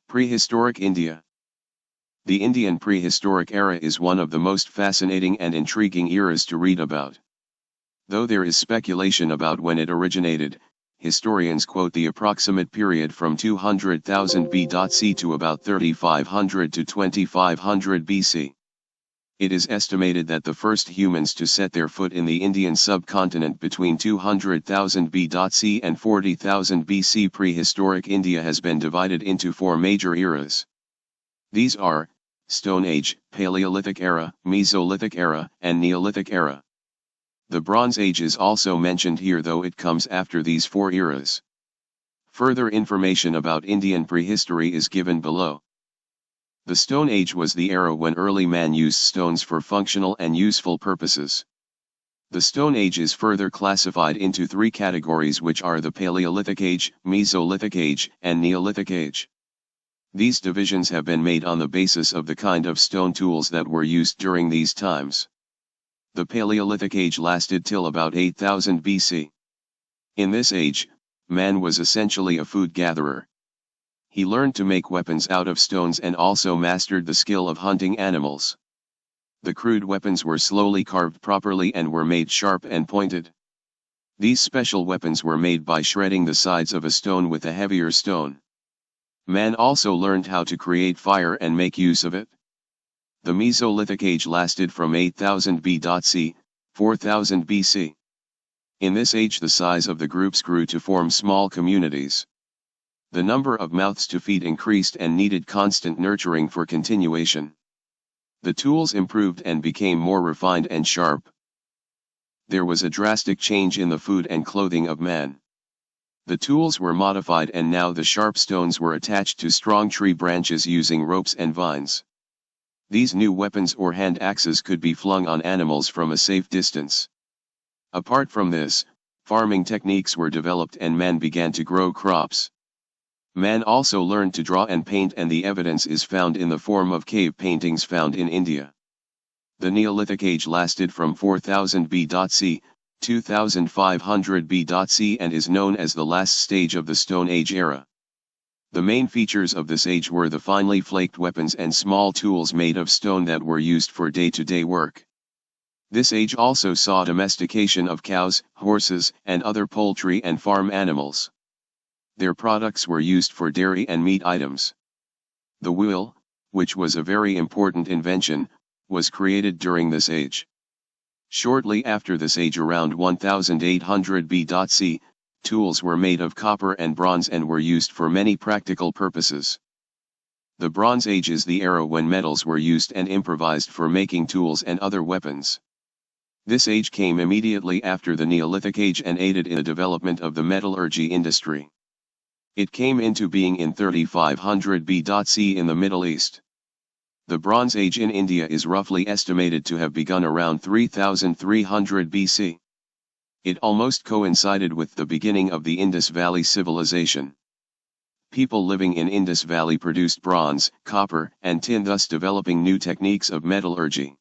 Prehistoric India. The Indian prehistoric era is one of the most fascinating and intriguing eras to read about. Though there is speculation about when it originated, historians quote the approximate period from 200,000 BC to about 3500 to 2500 BC. It is estimated that the first humans to set their foot in the Indian subcontinent between 200,000 BC and 40,000 BC. Prehistoric India has been divided into four major eras. These are Stone Age, Paleolithic Era, Mesolithic Era, and Neolithic Era. The Bronze Age is also mentioned here, though it comes after these four eras. Further information about Indian prehistory is given below. The Stone Age was the era when early man used stones for functional and useful purposes. The Stone Age is further classified into three categories, which are the Paleolithic Age, Mesolithic Age, and Neolithic Age. These divisions have been made on the basis of the kind of stone tools that were used during these times. The Paleolithic Age lasted till about 8000 BC. In this age, man was essentially a food gatherer. He learned to make weapons out of stones and also mastered the skill of hunting animals. The crude weapons were slowly carved properly and were made sharp and pointed. These special weapons were made by shredding the sides of a stone with a heavier stone. Man also learned how to create fire and make use of it. The Mesolithic Age lasted from 8000 BC, 4000 BC. In this age the size of the groups grew to form small communities. The number of mouths to feed increased and needed constant nurturing for continuation. The tools improved and became more refined and sharp. There was a drastic change in the food and clothing of man. The tools were modified and now the sharp stones were attached to strong tree branches using ropes and vines. These new weapons or hand axes could be flung on animals from a safe distance. Apart from this, farming techniques were developed and man began to grow crops. Man also learned to draw and paint, and the evidence is found in the form of cave paintings found in India. The Neolithic Age lasted from 4000 BC, 2500 BC and is known as the last stage of the Stone Age era. The main features of this age were the finely flaked weapons and small tools made of stone that were used for day-to-day work. This age also saw domestication of cows, horses, and other poultry and farm animals. Their products were used for dairy and meat items. The wheel, which was a very important invention, was created during this age. Shortly after this age, around 1800 BC, tools were made of copper and bronze and were used for many practical purposes. The Bronze Age is the era when metals were used and improvised for making tools and other weapons. This age came immediately after the Neolithic Age and aided in the development of the metallurgy industry. It came into being in 3500 BC in the Middle East. The Bronze Age in India is roughly estimated to have begun around 3300 BC. It almost coincided with the beginning of the Indus Valley civilization. People living in Indus Valley produced bronze, copper, and tin, thus developing new techniques of metallurgy.